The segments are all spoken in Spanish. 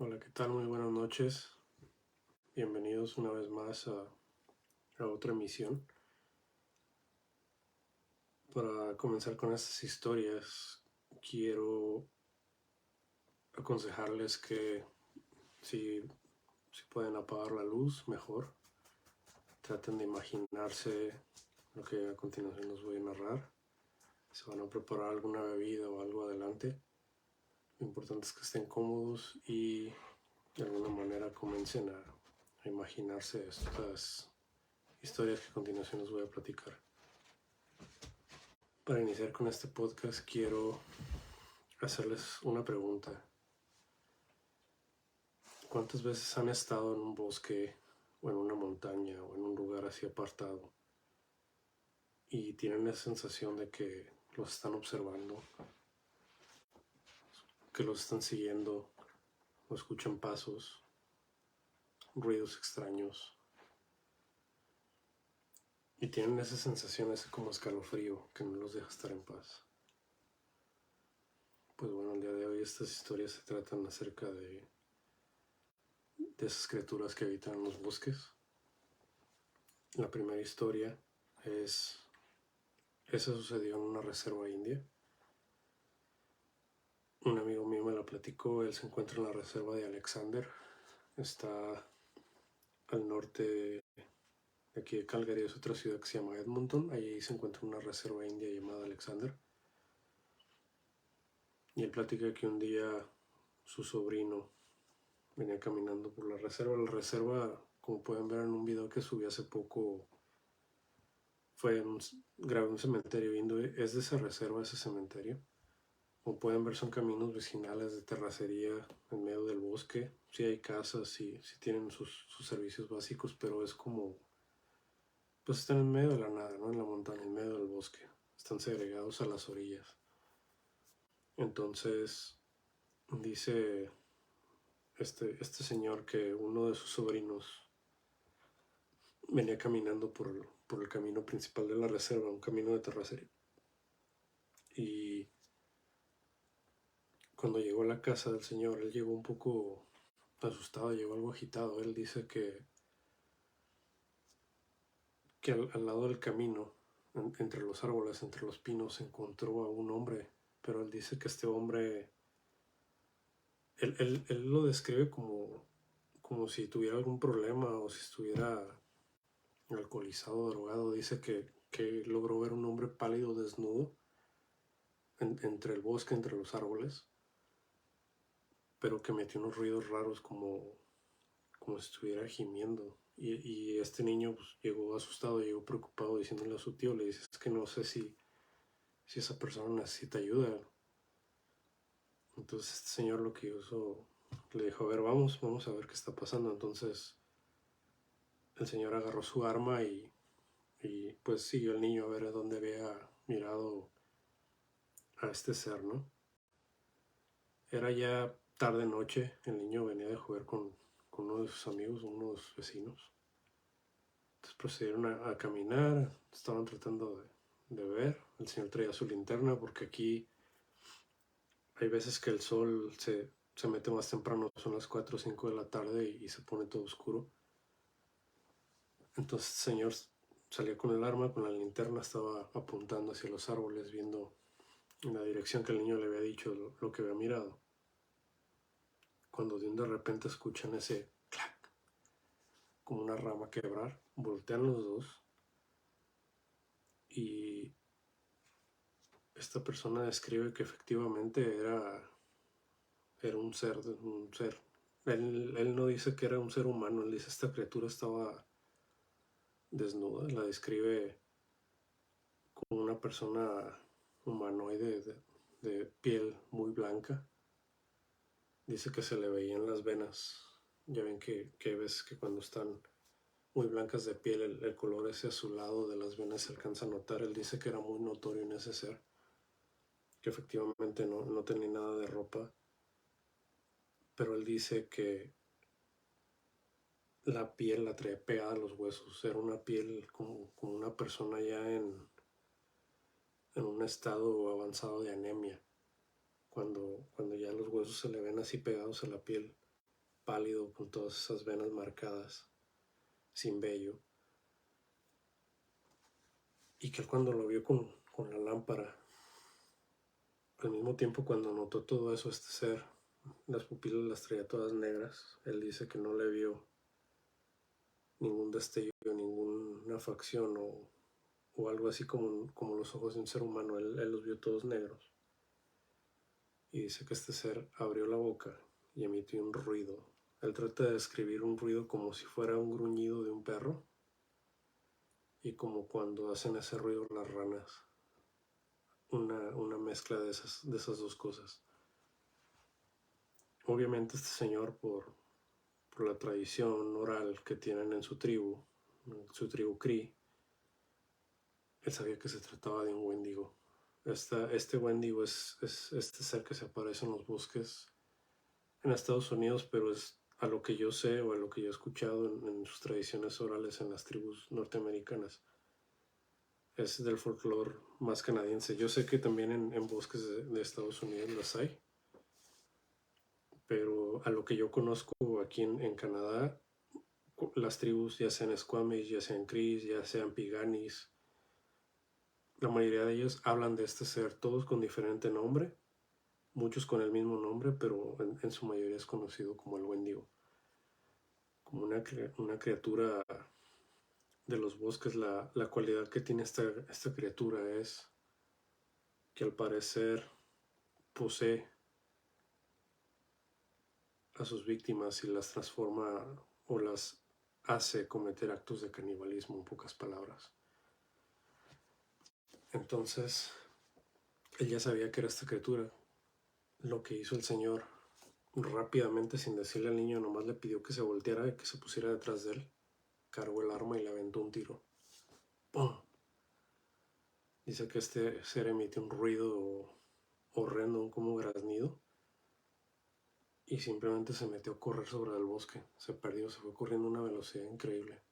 Hola, ¿qué tal? Muy buenas noches. Bienvenidos una vez más a otra emisión. Para comenzar con estas historias, quiero aconsejarles que si pueden apagar la luz, mejor. Traten de imaginarse lo que a continuación les voy a narrar. Si van a preparar alguna bebida o algo adelante, lo importante es que estén cómodos y de alguna manera comiencen a imaginarse estas historias que a continuación les voy a platicar. Para iniciar con este podcast quiero hacerles una pregunta. ¿Cuántas veces han estado en un bosque o en una montaña o en un lugar así apartado y tienen la sensación de que los están observando, que los están siguiendo o escuchan pasos, ruidos extraños y tienen esa sensación, ese como escalofrío que no los deja estar en paz? Pues bueno, el día de hoy estas historias se tratan acerca de esas criaturas que habitan en los bosques. La primera historia esa sucedió en una reserva india. Un amigo mío me la platicó. Él se encuentra en la reserva de Alexander. Está al norte de aquí de Calgary. Es otra ciudad que se llama Edmonton. Allí se encuentra una reserva india llamada Alexander. Y él platica que un día su sobrino venía caminando por la reserva. La reserva, como pueden ver en un video que subí hace poco, grabé un cementerio viendo. Es de esa reserva, ese cementerio. Como pueden ver, son caminos vecinales de terracería en medio del bosque. Sí hay casas, sí tienen sus servicios básicos, pero es como, pues están en medio de la nada, ¿no? En la montaña, en medio del bosque. Están segregados a las orillas. Entonces, dice este señor que uno de sus sobrinos venía caminando por el camino principal de la reserva, un camino de terracería. Y cuando llegó a la casa del señor, él llegó un poco asustado, llegó algo agitado. Él dice que al lado del camino, entre los árboles, entre los pinos, encontró a un hombre, pero él dice que este hombre, él lo describe como si tuviera algún problema o si estuviera alcoholizado, drogado. Dice que logró ver un hombre pálido, desnudo, entre el bosque, entre los árboles, pero que metió unos ruidos raros como si estuviera gimiendo. Y este niño pues, llegó asustado, llegó preocupado, diciéndole a su tío, le dice, es que no sé si esa persona necesita ayuda. Entonces este señor lo que hizo, le dijo, a ver, vamos a ver qué está pasando. Entonces el señor agarró su arma y pues siguió al niño a ver a dónde había mirado a este ser, ¿no? Era ya tarde noche, el niño venía de jugar con uno de sus amigos, unos vecinos. Entonces procedieron a caminar, estaban tratando de ver. El señor traía su linterna porque aquí hay veces que el sol se mete más temprano, son las 4 o 5 de la tarde y se pone todo oscuro. Entonces el señor salía con el arma, con la linterna, estaba apuntando hacia los árboles, viendo en la dirección que el niño le había dicho lo que había mirado. Cuando de repente escuchan ese clac, como una rama quebrar, voltean los dos y esta persona describe que efectivamente era un ser. Él no dice que era un ser humano, él dice esta criatura estaba desnuda, la describe como una persona humanoide de piel muy blanca. Dice que se le veían las venas. Ya ven que ves que cuando están muy blancas de piel, el color ese azulado de las venas se alcanza a notar. Él dice que era muy notorio en ese ser, que efectivamente no tenía nada de ropa, pero él dice que la piel la traía pegada a los huesos. Era una piel como una persona ya en un estado avanzado de anemia, cuando ya los huesos se le ven así pegados a la piel. pálido, con todas esas venas marcadas, sin vello. Y que él cuando lo vio con la lámpara, al mismo tiempo cuando notó todo eso, este ser, las pupilas las traía todas negras, él dice que no le vio ningún destello, ninguna facción o algo así como los ojos de un ser humano, él los vio todos negros. Y dice que este ser abrió la boca y emitió un ruido. Él trata de describir un ruido como si fuera un gruñido de un perro y como cuando hacen ese ruido las ranas. Una mezcla de esas dos cosas. Obviamente este señor, por la tradición oral que tienen en su tribu Cree, él sabía que se trataba de un Wendigo. Este Wendigo es este ser que se aparece en los bosques en Estados Unidos, pero es a lo que yo sé o a lo que yo he escuchado en sus tradiciones orales en las tribus norteamericanas. Es del folclore más canadiense. Yo sé que también en bosques de Estados Unidos las hay, pero a lo que yo conozco aquí en Canadá, las tribus, ya sean Squamish, ya sean Crees, ya sean Piganis, la mayoría de ellos hablan de este ser, todos con diferente nombre, muchos con el mismo nombre, pero en su mayoría es conocido como el Wendigo, como una criatura de los bosques. La cualidad que tiene esta criatura es que al parecer posee a sus víctimas y las transforma o las hace cometer actos de canibalismo, en pocas palabras. Entonces, él ya sabía que era esta criatura. Lo que hizo el señor rápidamente, sin decirle al niño, nomás le pidió que se volteara y que se pusiera detrás de él. Cargó el arma y le aventó un tiro. ¡Pum! Dice que este ser emite un ruido horrendo, como graznido, y simplemente se metió a correr sobre el bosque. Se perdió, se fue corriendo a una velocidad increíble.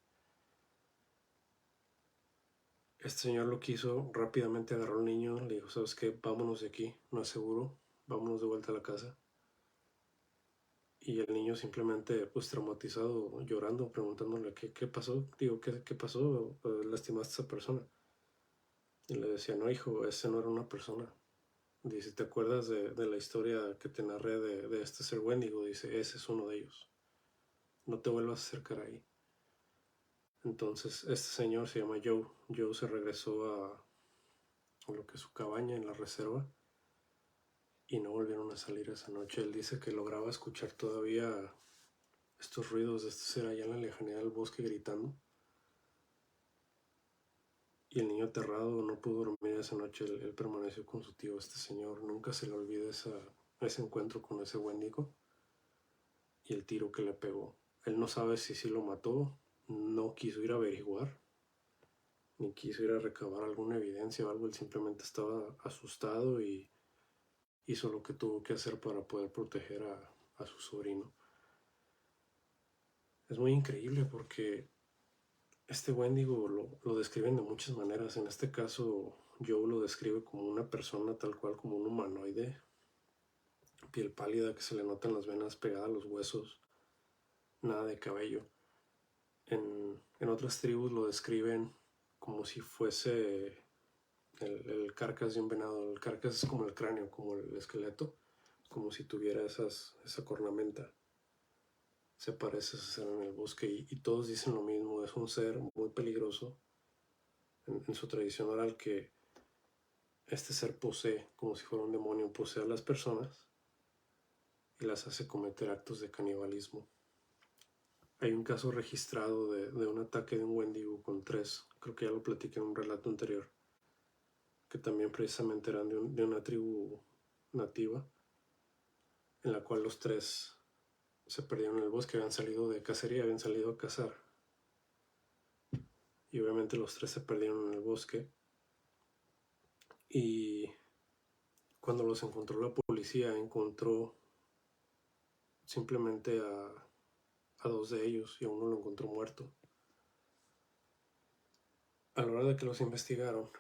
Este señor lo que hizo, rápidamente agarró al niño, le dijo, ¿sabes qué? Vámonos de aquí, no es seguro, vámonos de vuelta a la casa. Y el niño simplemente, pues traumatizado, llorando, preguntándole, ¿qué pasó? Digo, ¿qué pasó? ¿Lastimaste a esa persona? Y le decía, no, hijo, ese no era una persona. Dice, ¿te acuerdas de la historia que te narré de este ser Wendigo? Dice, ese es uno de ellos. No te vuelvas a acercar ahí. Entonces, este señor se llama Joe. Joe se regresó a lo que es su cabaña en la reserva y no volvieron a salir esa noche. Él dice que lograba escuchar todavía estos ruidos de este ser allá en la lejanía del bosque gritando. Y el niño aterrado no pudo dormir esa noche. Él permaneció con su tío. Este señor nunca se le olvida ese encuentro con ese Wendigo y el tiro que le pegó. Él no sabe si sí lo mató, no quiso ir a averiguar, ni quiso ir a recabar alguna evidencia o algo. Él simplemente estaba asustado y hizo lo que tuvo que hacer para poder proteger a su sobrino. Es muy increíble porque este Wendigo lo describen de muchas maneras. En este caso, Joe lo describe como una persona tal cual, como un humanoide, piel pálida que se le notan las venas pegadas a los huesos, nada de cabello. En otras tribus lo describen como si fuese el carcas de un venado. El carcas es como el cráneo, como el esqueleto, como si tuviera esa cornamenta. Se parece a ese ser en el bosque y todos dicen lo mismo. Es un ser muy peligroso en su tradición oral, que este ser posee, como si fuera un demonio, posee a las personas y las hace cometer actos de canibalismo. Hay un caso registrado de un ataque de un Wendigo con 3, creo que ya lo platiqué en un relato anterior, que también precisamente eran de una tribu nativa, en la cual los 3 se perdieron en el bosque, habían salido de cacería, habían salido a cazar. Y obviamente los 3 se perdieron en el bosque. Y cuando los encontró la policía, encontró simplemente a 2 de ellos y a uno lo encontró muerto. A la hora de que los investigaron,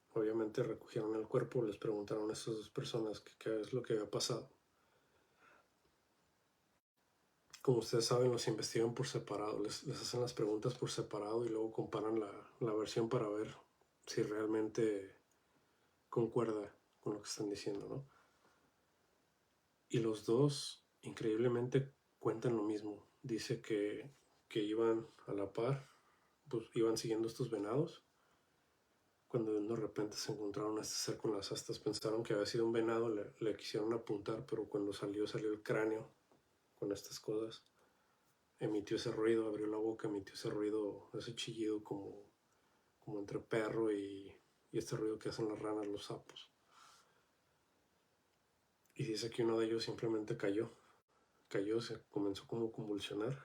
obviamente recogieron el cuerpo, les preguntaron a estas 2 personas qué es lo que había pasado. Como ustedes saben, los investigan por separado, les hacen las preguntas por separado y luego comparan la versión para ver si realmente concuerda con lo que están diciendo, ¿no? Y los dos, increíblemente, cuentan lo mismo. Dice que iban a la par, pues iban siguiendo estos venados. Cuando de repente se encontraron a este ser con las astas, pensaron que había sido un venado, le quisieron apuntar, pero cuando salió el cráneo con estas cosas. Emitió ese ruido, abrió la boca, emitió ese ruido, ese chillido como entre perro y este ruido que hacen las ranas, los sapos. Y dice que uno de ellos simplemente cayó, se comenzó como a convulsionar.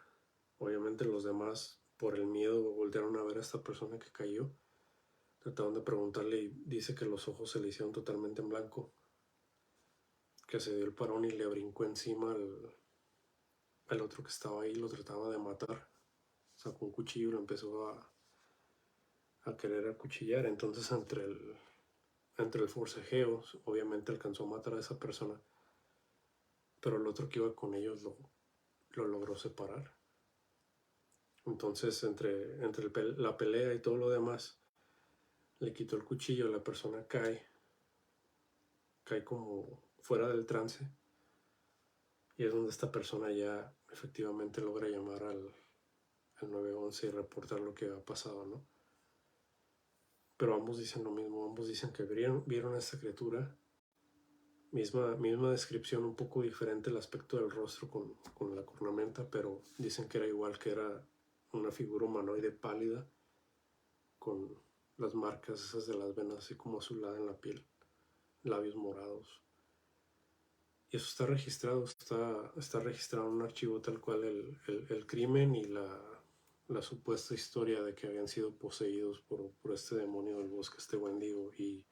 Obviamente los demás, por el miedo, voltearon a ver a esta persona que cayó. Trataron de preguntarle y dice que los ojos se le hicieron totalmente en blanco, que se dio el parón y le brincó encima al otro que estaba ahí, lo trataba de matar. Sacó un cuchillo y lo empezó a querer acuchillar. Entonces entre el forcejeo, obviamente alcanzó a matar a esa persona, pero el otro que iba con ellos lo logró separar. Entonces entre la pelea y todo lo demás, le quitó el cuchillo, la persona cae como fuera del trance, y es donde esta persona ya efectivamente logra llamar al 911 y reportar lo que ha pasado, ¿no? Pero ambos dicen lo mismo, ambos dicen que vieron a esta criatura, misma descripción, un poco diferente el aspecto del rostro con la cornamenta, pero dicen que era igual, que era una figura humanoide pálida con las marcas esas de las venas así como azulada en la piel, labios morados. Y eso está registrado, está registrado en un archivo tal cual el crimen y la supuesta historia de que habían sido poseídos por este demonio del bosque, este Wendigo. Y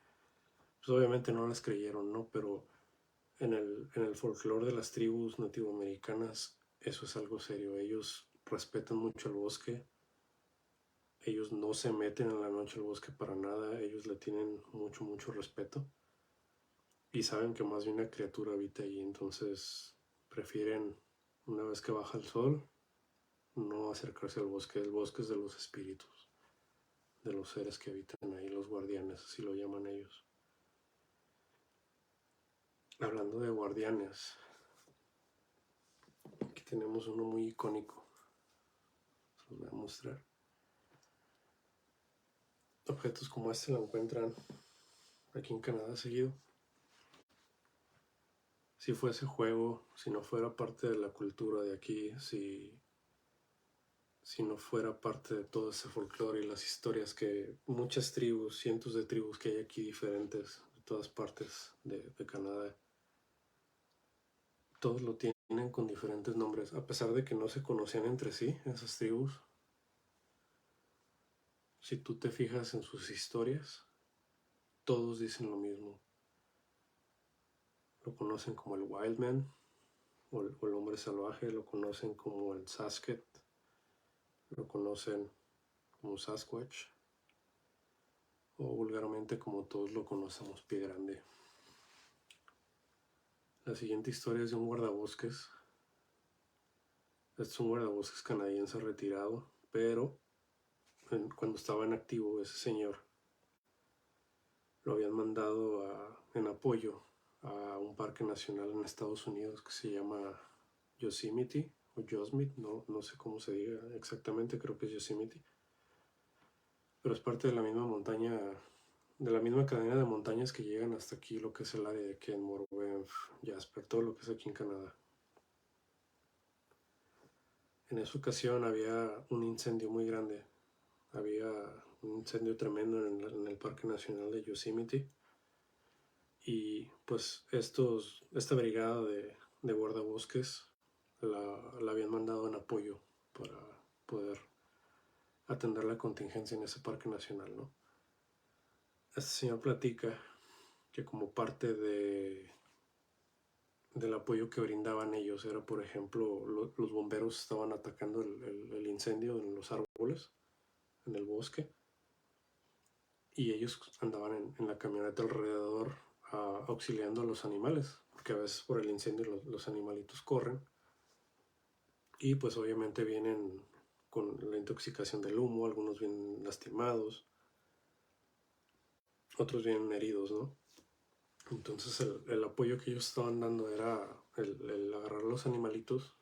pues obviamente no les creyeron, ¿no? Pero en el folclore de las tribus nativoamericanas eso es algo serio. Ellos respetan mucho el bosque. Ellos no se meten en la noche al bosque para nada. Ellos le tienen mucho, mucho respeto. Y saben que más de una criatura habita allí, entonces prefieren, una vez que baja el sol, no acercarse al bosque. El bosque es de los espíritus, de los seres que habitan ahí, los guardianes, así lo llaman ellos. Hablando de guardianes, aquí tenemos uno muy icónico, se los voy a mostrar. Objetos como este lo encuentran aquí en Canadá seguido. Si fuese juego, si no fuera parte de la cultura de aquí, si no fuera parte de todo ese folclore y las historias que muchas tribus, cientos de tribus que hay aquí diferentes, de todas partes de Canadá, todos lo tienen con diferentes nombres, a pesar de que no se conocían entre sí, esas tribus. Si tú te fijas en sus historias, todos dicen lo mismo. Lo conocen como el Wildman o el hombre salvaje, lo conocen como el Sasket, lo conocen como Sasquatch, o vulgarmente como todos lo conocemos, Pie Grande. La siguiente historia es de un guardabosques. Este es un guardabosques canadiense retirado, pero cuando estaba en activo ese señor lo habían mandado en apoyo a un parque nacional en Estados Unidos que se llama Yosemite o Yosemite, no sé cómo se diga exactamente, creo que es Yosemite, pero es parte de la misma montaña, de la misma cadena de montañas que llegan hasta aquí, lo que es el área de Kenmore, Banff, Jasper, todo lo que es aquí en Canadá. En esa ocasión había un incendio muy grande, había un incendio tremendo en el Parque Nacional de Yosemite, y pues esta brigada de guardabosques la habían mandado en apoyo para poder atender la contingencia en ese parque nacional, ¿no? Este señor platica que como parte del apoyo que brindaban ellos era, por ejemplo, los bomberos estaban atacando el incendio en los árboles, en el bosque, y ellos andaban en la camioneta alrededor auxiliando a los animales, porque a veces por el incendio los animalitos corren, Y pues obviamente vienen con la intoxicación del humo, algunos vienen lastimados, otros vienen heridos, ¿no? Entonces el apoyo que ellos estaban dando era el agarrar los animalitos,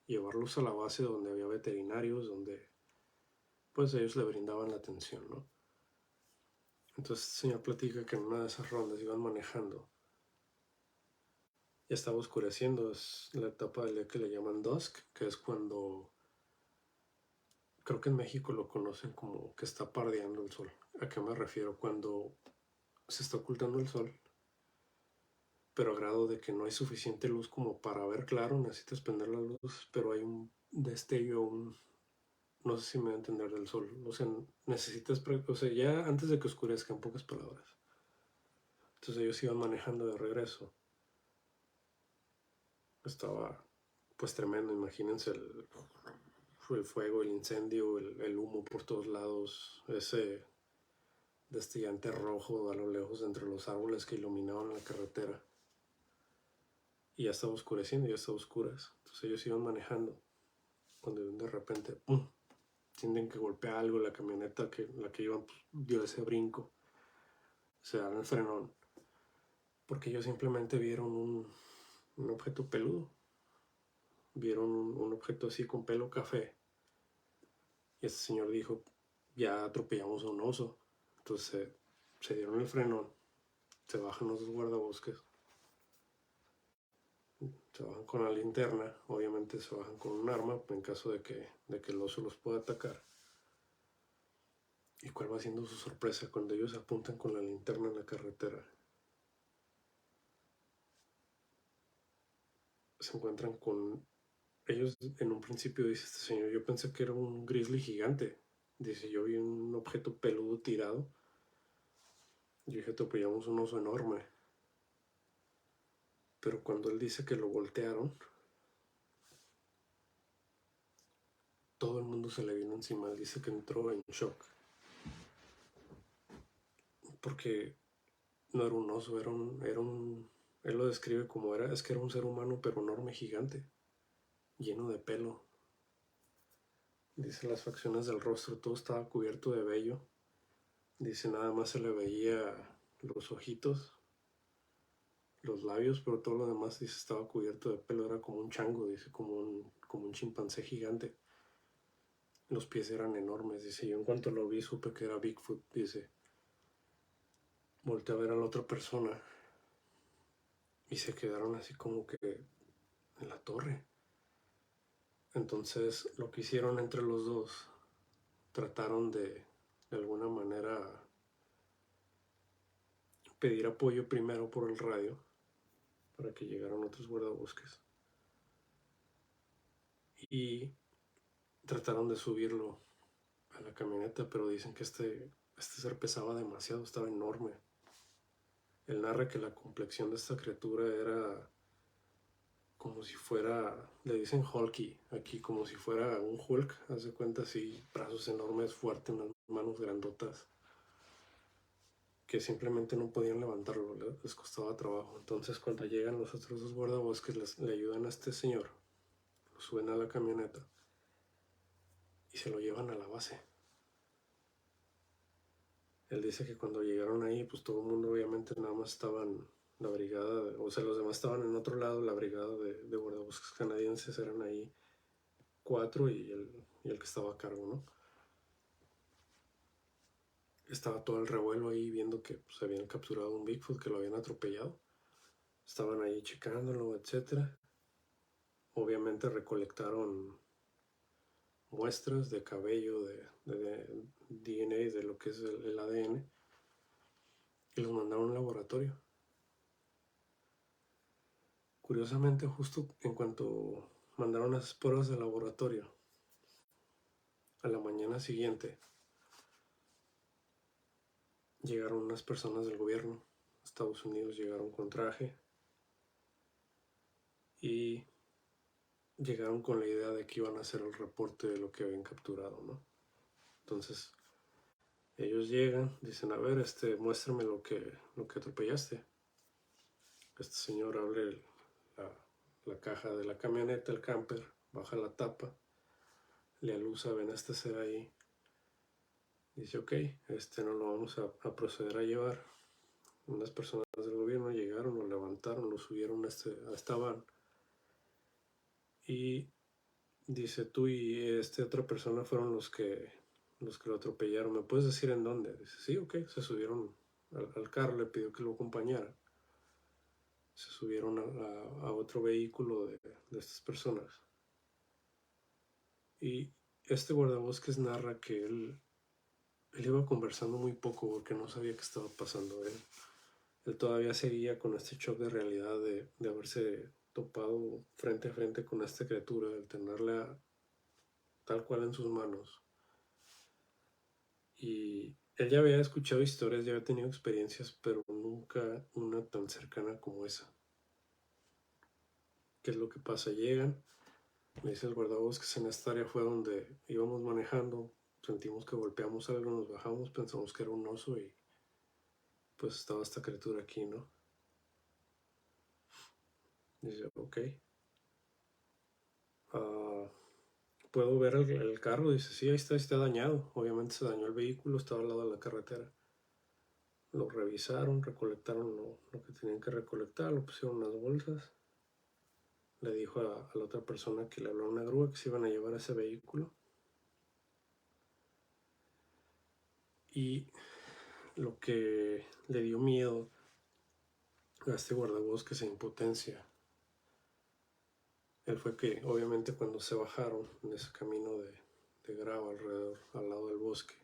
llevarlos a la base donde había veterinarios, donde pues ellos le brindaban la atención, ¿no? Entonces el señor platica que en una de esas rondas iban manejando. Ya estaba oscureciendo, es la etapa del día que le llaman dusk, que es cuando, creo que en México lo conocen como que está pardeando el sol. ¿A qué me refiero? Cuando se está ocultando el sol, pero a grado de que no hay suficiente luz como para ver claro, necesitas prender la luz, pero hay un destello, no sé si me voy a entender del sol, o sea, necesitas, o sea, ya antes de que oscurezca, en pocas palabras. Entonces ellos iban manejando de regreso. Estaba pues tremendo, imagínense el fuego, el incendio, el humo por todos lados, ese destellante rojo a lo lejos entre los árboles que iluminaban la carretera. Y ya estaba oscureciendo, ya estaba oscuras. Entonces ellos iban manejando, cuando de repente, ¡pum!, sienten que golpea algo la camioneta, la que iban, pues, dio ese brinco, se dan el frenón, porque ellos simplemente vieron un objeto peludo, vieron un objeto así con pelo café, y este señor dijo, ya atropellamos a un oso. Entonces se dieron el frenón, se bajan los dos guardabosques, se bajan con la linterna, obviamente se bajan con un arma en caso de que el oso los pueda atacar. ¿Y cuál va siendo su sorpresa cuando ellos apuntan con la linterna en la carretera? Se encuentran con ellos. En un principio dice este señor, yo pensé que era un grizzly gigante. Dice, yo vi un objeto peludo tirado. Yo dije, atropellamos un oso enorme. Pero cuando él dice que lo voltearon, todo el mundo se le vino encima. Él dice que entró en shock. Porque no era un oso, él lo describe como es que era un ser humano, pero enorme, gigante, lleno de pelo. Dice las facciones del rostro, todo estaba cubierto de vello. Dice, nada más se le veía los ojitos, los labios, pero todo lo demás, dice, estaba cubierto de pelo, era como un chango, dice, como un chimpancé gigante. Los pies eran enormes, dice, yo en cuanto lo vi supe que era Bigfoot, dice. Volteé a ver a la otra persona y se quedaron así como que en la torre. Entonces lo que hicieron entre los dos, trataron de alguna manera pedir apoyo primero por el radio para que llegaran otros guardabosques y trataron de subirlo a la camioneta, pero dicen que este ser pesaba demasiado, estaba enorme. Él narra que la complexión de esta criatura era como si fuera, le dicen Hulky aquí, como si fuera un Hulk, haz de cuenta, así, brazos enormes, fuertes, unas manos grandotas, que simplemente no podían levantarlo, les costaba trabajo. Entonces cuando llegan los otros dos guardabosques, le ayudan a este señor, lo suben a la camioneta y se lo llevan a la base. Él dice que cuando llegaron ahí, pues todo el mundo obviamente nada más estaban, la brigada, o sea, los demás estaban en otro lado, la brigada de guardabosques canadienses eran ahí 4 y el que estaba a cargo, ¿no? Estaba todo el revuelo ahí viendo que pues, habían capturado un Bigfoot, que lo habían atropellado. Estaban ahí checándolo, etc. Obviamente recolectaron muestras de cabello, de DNA, de lo que es el ADN, y los mandaron a un laboratorio. Curiosamente, justo en cuanto mandaron las pruebas del laboratorio, a la mañana siguiente llegaron unas personas del gobierno. Estados Unidos llegaron con traje y llegaron con la idea de que iban a hacer el reporte de lo que habían capturado, ¿no? Entonces, ellos llegan, dicen, a ver, muéstrame lo que atropellaste. Este señor abre la caja de la camioneta, el camper, baja la tapa le alusa, ven a este ser ahí. Dice, ok, no lo vamos a proceder a llevar. Unas personas del gobierno llegaron, lo levantaron, lo subieron a esta van. Y dice, tú y otra persona fueron los que lo atropellaron. ¿Me puedes decir en dónde? Dice, sí, ok. Se subieron al carro, le pidió que lo acompañara. Se subieron a otro vehículo de estas personas. Y este guardabosques narra que él iba conversando muy poco porque no sabía qué estaba pasando. Él todavía seguía con este shock de realidad de haberse topado frente a frente con esta criatura, de tenerla tal cual en sus manos. Y él ya había escuchado historias, ya había tenido experiencias, pero nunca una tan cercana como esa. ¿Qué es lo que pasa? Llegan, me dice el guardabosques, en esta área fue donde íbamos manejando, sentimos que golpeamos algo, nos bajamos, pensamos que era un oso y pues estaba esta criatura aquí, ¿no? Dice, ok. Puedo ver el carro, dice, sí, ahí está dañado. Obviamente se dañó el vehículo, estaba al lado de la carretera. Lo revisaron, recolectaron lo que tenían que recolectar, lo pusieron en las bolsas. Le dijo a la otra persona que le habló a una grúa que se iban a llevar ese vehículo. Y lo que le dio miedo a este guardabosques e impotencia, él fue que obviamente cuando se bajaron en ese camino de grava alrededor, al lado del bosque,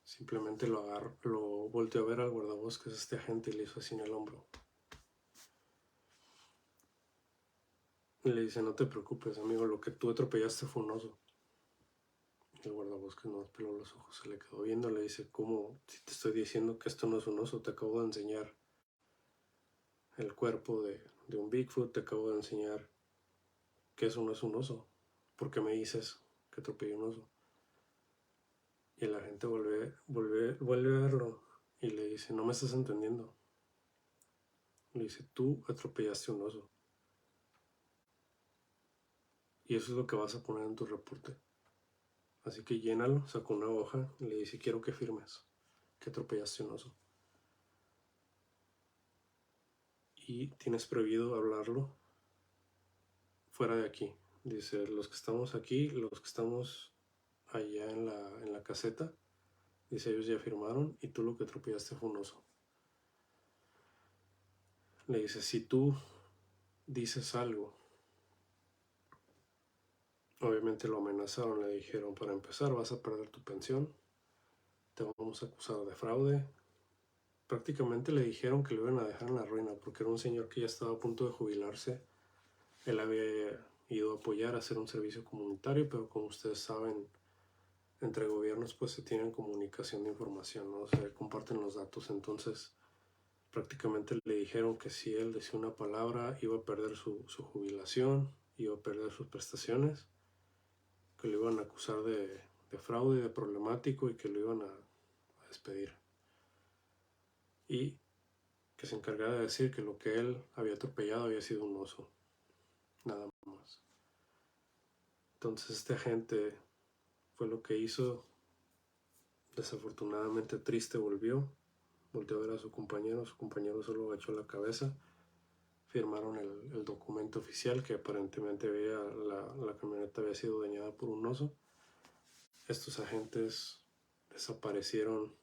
simplemente lo volteó a ver al guardabosques, este agente, y le hizo así en el hombro. Y le dice, no te preocupes, amigo, lo que tú atropellaste fue un oso. El guardabosques no peló los ojos, se le quedó viendo, le dice, ¿cómo? Si te estoy diciendo que esto no es un oso, te acabo de enseñar el cuerpo de un Bigfoot, te acabo de enseñar que eso no es un oso. ¿Por qué me dices que atropellé un oso? Y la gente vuelve a verlo y le dice, no me estás entendiendo. Le dice, tú atropellaste un oso. Y eso es lo que vas a poner en tu reporte. Así que llénalo, saca una hoja y le dice, quiero que firmes que atropellaste un oso. Y tienes prohibido hablarlo fuera de aquí. Dice, los que estamos aquí, los que estamos allá en la caseta, dice, ellos ya firmaron y tú lo que atropellaste fue un oso. Le dice, si tú dices algo, obviamente lo amenazaron, le dijeron, para empezar vas a perder tu pensión, te vamos a acusar de fraude. Prácticamente le dijeron que lo iban a dejar en la ruina porque era un señor que ya estaba a punto de jubilarse. Él había ido a apoyar a hacer un servicio comunitario, pero como ustedes saben, entre gobiernos pues se tienen comunicación de información, ¿no? Se comparten los datos. Entonces prácticamente le dijeron que si él decía una palabra iba a perder su jubilación, iba a perder sus prestaciones, que lo iban a acusar de fraude, de problemático y que lo iban a despedir. Y que se encargara de decir que lo que él había atropellado había sido un oso, nada más. Entonces este agente fue lo que hizo. Desafortunadamente triste volvió a ver a su compañero solo agachó la cabeza, firmaron el documento oficial que aparentemente la camioneta había sido dañada por un oso. Estos agentes desaparecieron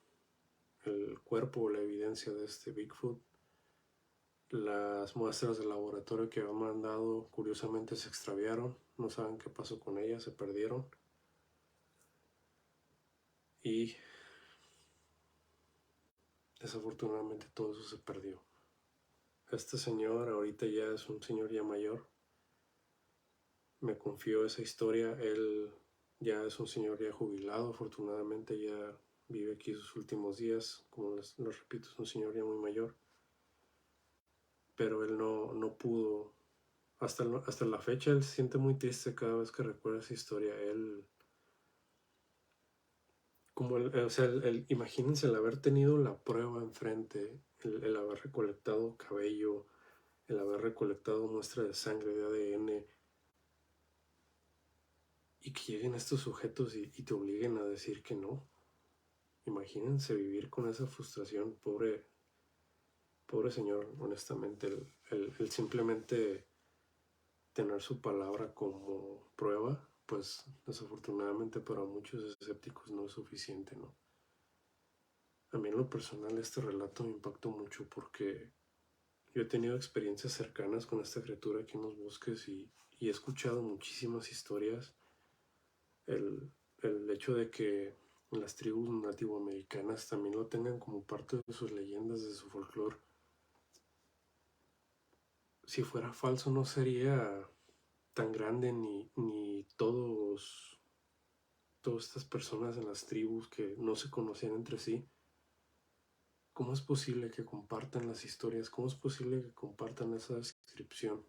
el cuerpo o la evidencia de este Bigfoot. Las muestras del laboratorio que habían mandado curiosamente se extraviaron, no saben qué pasó con ellas, se perdieron. Y desafortunadamente todo eso se perdió. Este señor ahorita ya es un señor ya mayor. Me confió esa historia. Él ya es un señor ya jubilado, afortunadamente ya vive aquí sus últimos días. Como les repito, es un señor ya muy mayor. Pero él no pudo. Hasta la fecha él se siente muy triste cada vez que recuerda esa historia. Él, como imagínense el haber tenido la prueba enfrente, el haber recolectado cabello, el haber recolectado muestra de sangre, de ADN, y que lleguen estos sujetos y te obliguen a decir que no. Imagínense vivir con esa frustración, pobre señor, honestamente, el simplemente tener su palabra como prueba, pues desafortunadamente para muchos escépticos no es suficiente, ¿no? A mí en lo personal este relato me impactó mucho porque yo he tenido experiencias cercanas con esta criatura aquí en los bosques y he escuchado muchísimas historias. El hecho de que las tribus nativoamericanas también lo tengan como parte de sus leyendas, de su folclore. Si fuera falso no sería tan grande ni todas estas personas en las tribus que no se conocían entre sí. ¿Cómo es posible que compartan las historias? ¿Cómo es posible que compartan esa descripción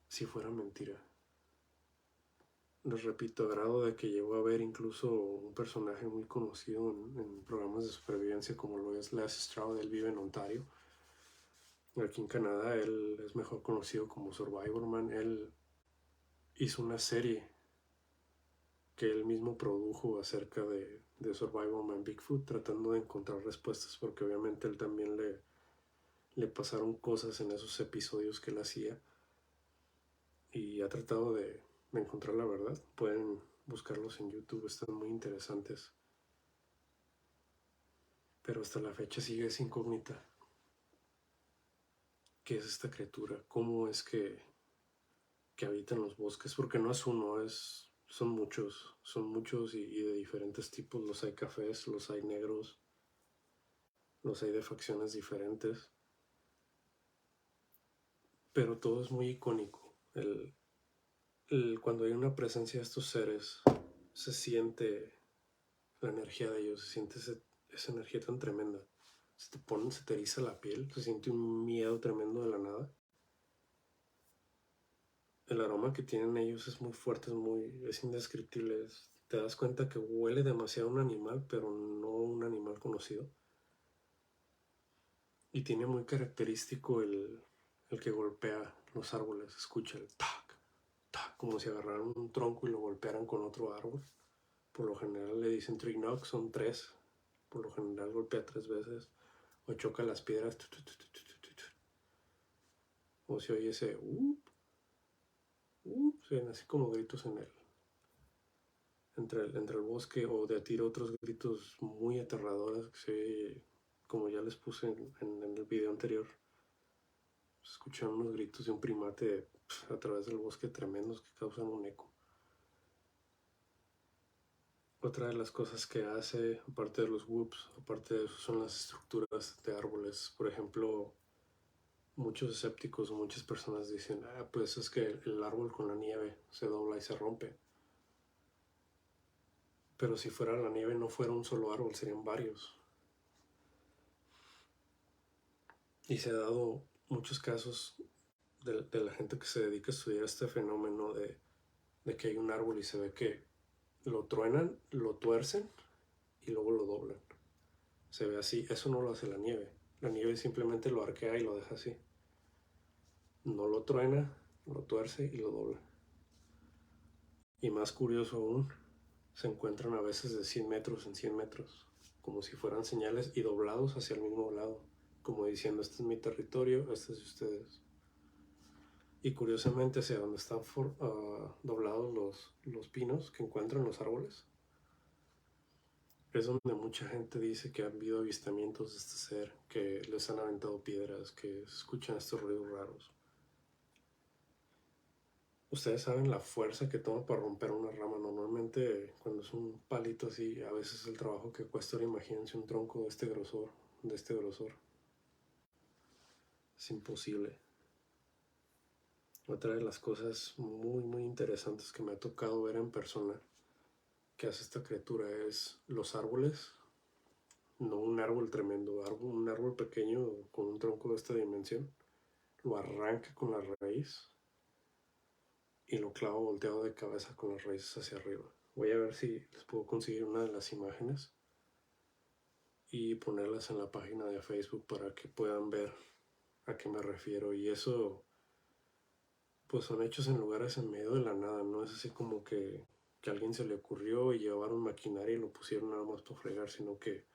si fuera mentira? Les repito, a grado de que llegó a haber incluso un personaje muy conocido en programas de supervivencia como lo es Les Stroud. Él vive en Ontario. Aquí en Canadá él es mejor conocido como Survivorman. Él hizo una serie que él mismo produjo acerca de Survivorman Bigfoot, tratando de encontrar respuestas, porque obviamente él también le pasaron cosas en esos episodios que él hacía y ha tratado de encontrar la verdad. Pueden buscarlos en YouTube, están muy interesantes. Pero hasta la fecha sigue esa incógnita. ¿Qué es esta criatura? ¿Cómo es que habita en los bosques? Porque no es uno, son muchos y de diferentes tipos. Los hay cafés, los hay negros, los hay de facciones diferentes. Pero todo es muy icónico. Cuando hay una presencia de estos seres, se siente la energía de ellos, se siente esa energía tan tremenda. Se te eriza la piel, se siente un miedo tremendo de la nada. El aroma que tienen ellos es muy fuerte, es indescriptible. Te das cuenta que huele demasiado a un animal, pero no un animal conocido. Y tiene muy característico el que golpea los árboles. Escucha el tac, tac, como si agarraran un tronco y lo golpearan con otro árbol. Por lo general le dicen tree knock, son 3. Por lo general golpea 3 veces. O choca las piedras. O se oye ese se ven así como gritos entre el bosque, o de a tiro otros gritos muy aterradores que se oye, como ya les puse en el video anterior. Se escuchan unos gritos de un primate a través del bosque tremendos que causan un eco. Otra de las cosas que hace, aparte de los whoops, aparte de eso, son las estructuras de árboles. Por ejemplo, muchos escépticos o muchas personas dicen, pues es que el árbol con la nieve se dobla y se rompe. Pero si fuera la nieve no fuera un solo árbol, serían varios. Y se ha dado muchos casos de la gente que se dedica a estudiar este fenómeno de que hay un árbol y se ve que lo truenan, lo tuercen y luego lo doblan. Se ve así. Eso no lo hace la nieve. La nieve simplemente lo arquea y lo deja así. No lo truena, lo tuerce y lo dobla. Y más curioso aún, se encuentran a veces de 100 metros en 100 metros, como si fueran señales y doblados hacia el mismo lado, como diciendo, este es mi territorio, este es de ustedes. Y curiosamente, hacia donde están doblados los pinos que encuentran los árboles, es donde mucha gente dice que han habido avistamientos de este ser, que les han aventado piedras, que se escuchan estos ruidos raros. Ustedes saben la fuerza que toma para romper una rama. Normalmente cuando es un palito así, a veces el trabajo que cuesta. Ahora imagínense un tronco de este grosor, Es imposible. Otra de las cosas muy interesantes que me ha tocado ver en persona que hace esta criatura es los árboles. No un árbol tremendo, un árbol pequeño con un tronco de esta dimensión. Lo arranca con la raíz y lo clava volteado de cabeza con las raíces hacia arriba. Voy a ver si les puedo conseguir una de las imágenes y ponerlas en la página de Facebook para que puedan ver a qué me refiero. Y eso pues son hechos en lugares en medio de la nada, no es así como que a alguien se le ocurrió y llevaron maquinaria y lo pusieron nada más para fregar, sino que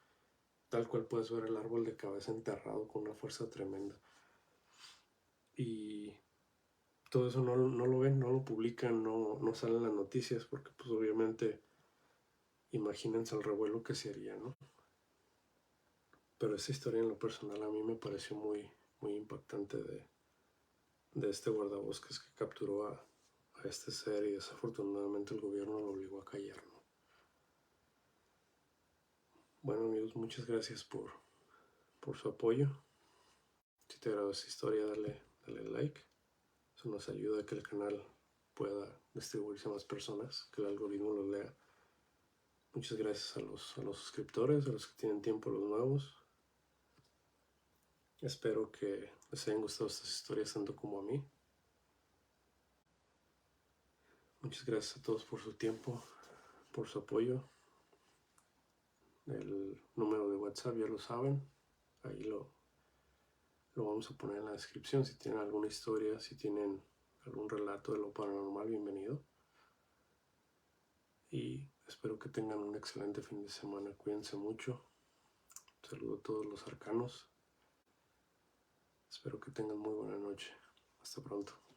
tal cual puedes ver el árbol de cabeza enterrado con una fuerza tremenda. Y todo eso no lo ven, no lo publican, no salen las noticias, porque pues obviamente imagínense el revuelo que se haría, ¿no? Pero esta historia en lo personal a mí me pareció muy impactante de este guardabosques que capturó a este ser y desafortunadamente el gobierno lo obligó a callar, ¿no? Bueno amigos, muchas gracias por su apoyo. Si te agradó esta historia, dale like. Eso nos ayuda a que el canal pueda distribuirse a más personas, que el algoritmo los lea. Muchas gracias a los suscriptores, a los que tienen tiempo, los nuevos. Espero que les hayan gustado estas historias tanto como a mí. Muchas gracias a todos por su tiempo, por su apoyo. El número de WhatsApp ya lo saben. Ahí lo vamos a poner en la descripción. Si tienen alguna historia, si tienen algún relato de lo paranormal, bienvenido. Y espero que tengan un excelente fin de semana. Cuídense mucho. Saludo a todos los arcanos. Espero que tengan muy buena noche. Hasta pronto.